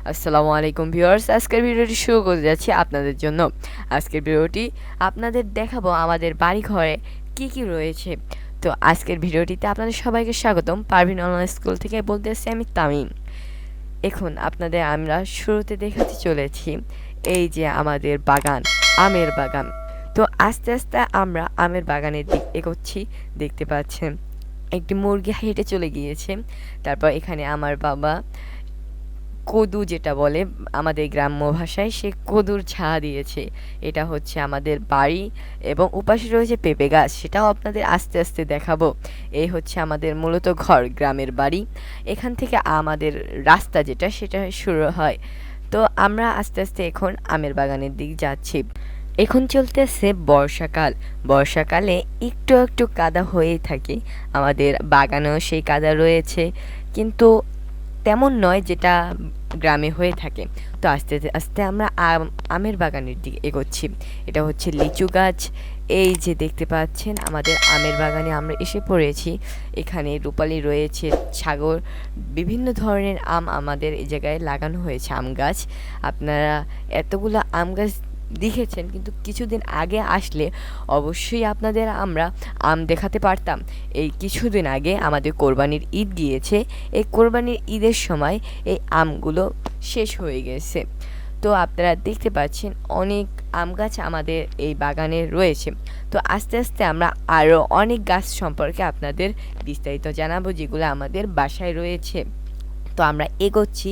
আসসালামু আলাইকুম ভিউয়ার্স, আজকের ভিডিওটি শুরু করতে যাচ্ছি আপনাদের জন্য। আজকের ভিডিওটি আপনাদের দেখাবো আমাদের বাড়ি ঘরে কি কি রয়েছে। তো আজকের ভিডিওটিতে আপনাদের সবাইকে স্বাগতম। পারভিন অনলাইন স্কুল থেকে বলতেছি আমি তামিম। এখন আপনাদের আমরা শুরুতে দেখাতে চলেছি এই যে আমাদের বাগান, আমের বাগান। তো আস্তে আস্তে আমরা আমের বাগানের দিক এগোচ্ছি। দেখতে পাচ্ছেন একটি মুরগি হেঁটে চলে গিয়েছে। তারপর এখানে আমার বাবা কদু, যেটা বলে আমাদের গ্রাম্য ভাষায়, সে কদুর ঝাঁ দিয়েছে। এটা হচ্ছে আমাদের বাড়ি এবং উপাশে রয়েছে পেঁপে গাছ, সেটাও আপনাদের আস্তে আস্তে দেখাবো। এই হচ্ছে আমাদের মূলত ঘর, গ্রামের বাড়ি। এখান থেকে আমাদের রাস্তা যেটা সেটা শুরু হয়। তো আমরা আস্তে আস্তে এখন আমের বাগানের দিক যাচ্ছি। এখন চলতেছে বর্ষাকাল। বর্ষাকালে একটু একটু কাদা হয়েই থাকে, আমাদের বাগানেও সেই কাদা রয়েছে, কিন্তু তেমন নয় যেটা গ্রামে হয়ে থাকে। তো আস্তে আস্তে আমরা আমের বাগানের দিকে এগোচ্ছি। এটা হচ্ছে লিচু গাছ। এই যে দেখতে পাচ্ছেন আমাদের আমের বাগানে আমরা এসে পড়েছি। এখানে রূপালি রয়েছে, সাগর, বিভিন্ন ধরনের আম আমাদের এই জায়গায় লাগানো হয়েছে আম গাছ। আপনারা এতগুলো আম গাছ দেখেছেন, কিন্তু কিছুদিন আগে আসলে অবশ্যই আপনাদের আমরা আম দেখাতে পারতাম। এই কিছুদিন আগে আমাদের কোরবানির ঈদ গিয়েছে। এই কোরবানির ঈদের সময় এই আমগুলো শেষ হয়ে গেছে। তো আপনারা দেখতে পাচ্ছেন অনেক আম গাছ আমাদের এই বাগানে রয়েছে। তো আস্তে আস্তে আমরা আরও অনেক গাছ সম্পর্কে আপনাদের বিস্তারিত জানাবো, যেগুলো আমাদের বাসায় রয়েছে। তো আমরা এগোচ্ছি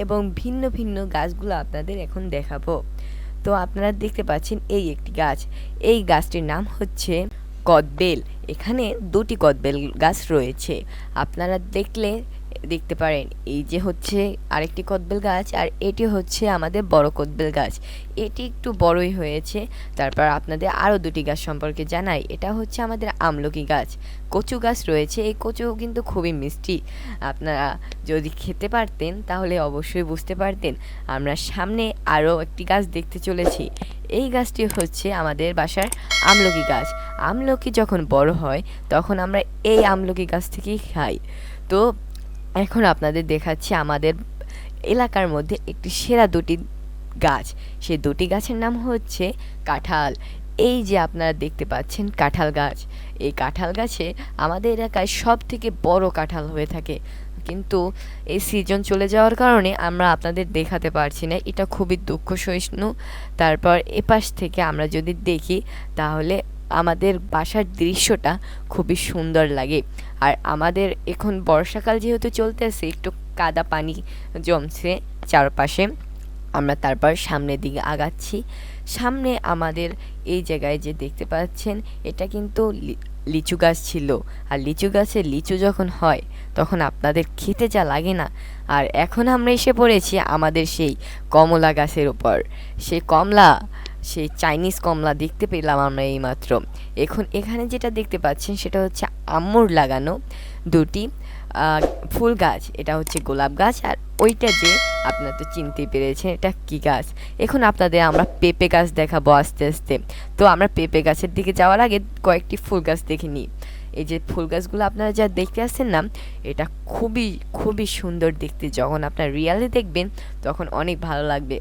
এবং ভিন্ন ভিন্ন গাছগুলো আপনাদের এখন দেখাবো। তো আপনারা দেখতে পাচ্ছেন এই একটি গাছ, এই গাছটির নাম হচ্ছে কদবেল। এখানে দুটি কদবেল গাছ রয়েছে, আপনারা দেখতে পারেন। এই যে হচ্ছে আরেকটি কদবেল গাছ, আর এটি হচ্ছে আমাদের বড় কদবেল গাছ। এটি একটু বড়ই হয়েছে। তারপর আপনাদের আরও দুটি গাছ সম্পর্কে জানাই। এটা হচ্ছে আমাদের আমলকি গাছ। কচু গাছ রয়েছে, এই কচু কিন্তু খুবই মিষ্টি। আপনারা যদি খেতে পারতেন তাহলে অবশ্যই বুঝতে পারতেন। আমরা সামনে আরও একটি গাছ দেখতে চলেছি। এই গাছটি হচ্ছে আমাদের বাসার আমলকি গাছ। আমলকি যখন বড় হয় তখন আমরা এই আমলকি গাছ থেকেই খাই। তো এখন আপনাদের দেখাচ্ছি আমাদের এলাকার মধ্যে একটি সেরা দুটি গাছ। সেই দুটি গাছের নাম হচ্ছে কাঁঠাল। এই যে আপনারা দেখতে পাচ্ছেন কাঁঠাল গাছ, এই কাঁঠাল গাছে আমাদের এলাকায় সব থেকে বড় কাঁঠাল হয়ে থাকে, কিন্তু এই সিজন চলে যাওয়ার কারণে আমরা আপনাদের দেখাতে পারছি না। এটা খুবই দুঃখ সহিষ্ণু। তারপর এপাশ থেকে আমরা যদি দেখি তাহলে আমাদের বাসার দৃশ্যটা খুবই সুন্দর লাগে। আর আমাদের এখন বর্ষাকাল যেহেতু চলতেছে, একটু কাদা পানি জমছে চারপাশে। আমরা তারপর সামনের দিকে আগাচ্ছি। সামনে আমাদের এই জায়গায় যে দেখতে পাচ্ছেন, এটা কিন্তু লিচু গাছ ছিল। আর লিচু গাছে লিচু যখন হয় তখন আপনাদের খেতে যা লাগে না। আর এখন আমরা এসে পড়েছি আমাদের সেই কমলা গাছের উপর। সেই কমলা, সেই চাইনিজ কমলা দেখতে পেলাম আমরা এইমাত্র। এখন এখানে যেটা দেখতে পাচ্ছেন সেটা হচ্ছে আম্মুর লাগানো দুটি ফুল গাছ। এটা হচ্ছে গোলাপ গাছ, আর ওইটা যে আপনারা তো চিনতে পেরেছেন এটা কি গাছ। এখন আপনাদের আমরা পেঁপে গাছ দেখাবো আস্তে আস্তে। তো আমরা পেঁপে গাছের দিকে যাওয়ার আগে কয়েকটি ফুল গাছ দেখে নিই। এই যে ফুল গাছগুলো আপনারা যা দেখতে আসছেন না, এটা খুবই খুবই সুন্দর দেখতে। যখন আপনারা রিয়ালি দেখবেন তখন অনেক ভালো লাগবে।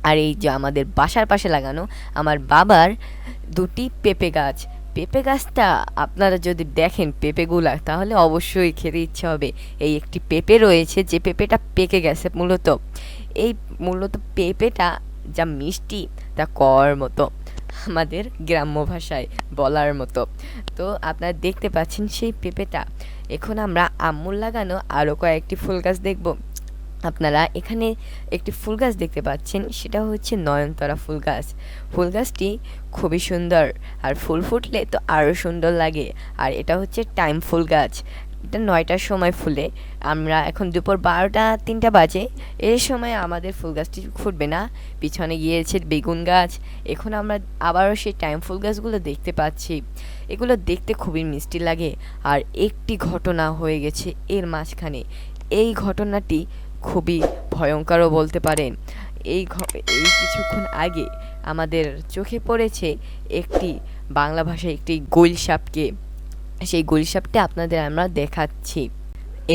আর এই যে আমাদের বাসার পাশে লাগানো আমার বাবার দুটি পেঁপে গাছ, পেঁপে গাছটা আপনারা যদি দেখেন পেঁপেগুলা, তাহলে অবশ্যই খেতে ইচ্ছে হবে। এই একটি পেঁপে রয়েছে যে পেঁপেটা পেকে গেছে মূলত। এই মূলত পেঁপেটা যা মিষ্টি তা কর মতো, আমাদের গ্রাম্য ভাষায় বলার মতো। তো আপনারা দেখতে পাচ্ছেন সেই পেঁপেটা। এখন আমরা আম্মুর লাগানো আরও কয়েকটি ফুল গাছ দেখব। আপনারা এখানে একটি ফুল গাছ দেখতে পাচ্ছেন, সেটা হচ্ছে নয়নতারা ফুল গাছ। ফুল গাছটি খুবই সুন্দর, আর ফুল ফুটলে তো আরও সুন্দর লাগে। আর এটা হচ্ছে টাইম ফুল গাছ। এটা 9টার সময় ফুলে। আমরা এখন দুপুর 12টা 3টা বাজে, এই সময় আমাদের ফুল গাছটি ফুটবে না। পিছনে গিয়েছে বেগুন গাছ। এখন আমরা আবারও সেই টাইম ফুল গাছগুলো দেখতে পাচ্ছি। এগুলো দেখতে খুবই মিষ্টি লাগে। আর একটি ঘটনা হয়ে গেছে এর মাঝখানে। এই ঘটনাটি খুবই ভয়ঙ্করও বলতে পারেন। এই কিছুক্ষণ আগে আমাদের চোখে পড়েছে একটি বাংলা ভাষায় একটি গুইল সাপকে। সেই গুইল সাপটা আপনাদের আমরা দেখাচ্ছি।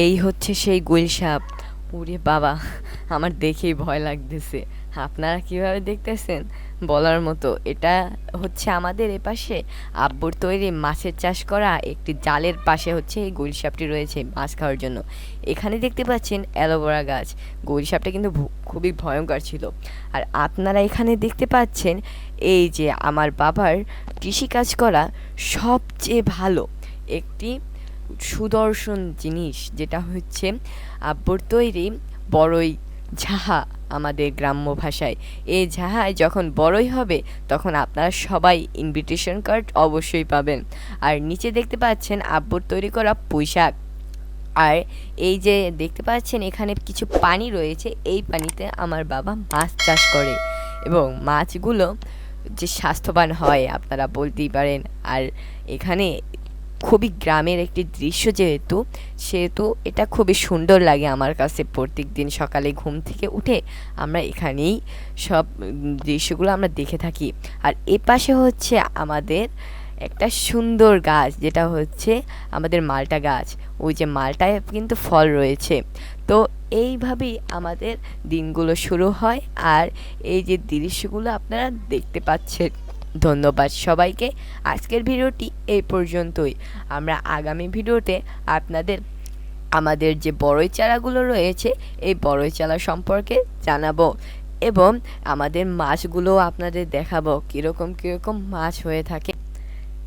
এই হচ্ছে সেই গুইল সাপ। ওরে বাবা! আমার দেখেই ভয় লাগতেছে। আপনারা কিভাবে দেখতেছেন বলার মতো। এটা হচ্ছে আমাদের এপাশে আব্বুর তৈরি মাছের চাষ করা একটি জালের পাশে হচ্ছে এই গুলশাপটি রয়েছে মাছ খাওয়ার জন্য। এখানে দেখতে পাচ্ছেন অ্যালোভেরা গাছ। গুলশাপটা কিন্তু খুবই ভয়ঙ্কর ছিল। আর আপনারা এখানে দেখতে পাচ্ছেন এই যে আমার বাবার কৃষিকাজ করা সবচেয়ে ভালো একটি সুদর্শন জিনিস, যেটা হচ্ছে আব্বুর তৈরি বড়ই ঝাহা আমাদের গ্রাম্য ভাষায়। এই ঝাহায় যখন বড়ই হবে তখন আপনারা সবাই ইনভিটেশন কার্ড অবশ্যই পাবেন। আর নিচে দেখতে পাচ্ছেন আব্বুর তৈরি করা পুঁইশাক। আর এই যে দেখতে পাচ্ছেন এখানে কিছু পানি রয়েছে, এই পানিতে আমার বাবা মাছ চাষ করে এবং মাছগুলো যে স্বাস্থ্যবান হয় আপনারা বলতেই পারেন। আর এখানে খুবই গ্রামের একটি দৃশ্য যেহেতু, সেহেতু এটা খুবই সুন্দর লাগে আমার কাছে। প্রত্যেকদিন সকালে ঘুম থেকে উঠে আমরা এখানেই সব দৃশ্যগুলো আমরা দেখে থাকি। আর এপাশে হচ্ছে আমাদের একটা সুন্দর গাছ, যেটা হচ্ছে আমাদের মালটা গাছ। ওই যে মালটায় কিন্তু ফল রয়েছে। তো এইভাবেই আমাদের দিনগুলো শুরু হয়। আর এই যে দৃশ্যগুলো আপনারা দেখতে পাচ্ছেন। ধন্যবাদ সবাইকে। আজকের ভিডিওটি এই পর্যন্তই। আমরা আগামী ভিডিওতে আপনাদের আমাদের যে বড়ই চারাগুলো রয়েছে এই বড়ই চারা সম্পর্কে জানাবো এবং আমাদের মাছগুলো আপনাদের দেখাবো কীরকম কীরকম মাছ হয়ে থাকে।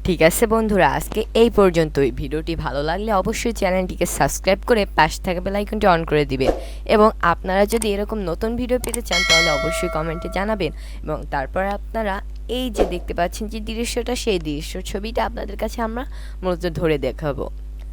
ঠিক আছে বন্ধুরা, আজকে এই পর্যন্তই। ভিডিওটি ভালো লাগলে অবশ্যই চ্যানেলটিকে সাবস্ক্রাইব করে পাশে থাকা বেল আইকনটি অন করে দিবেন এবং আপনারা যদি এরকম নতুন ভিডিও পেতে চান তাহলে অবশ্যই কমেন্টে জানাবেন। এবং তারপর আপনারা এই যে দেখতে পাচ্ছেন যে দৃশ্যটা, সেই দৃশ্য ছবিটা আপনাদের কাছে আমরা মূলত ধরে দেখাবো।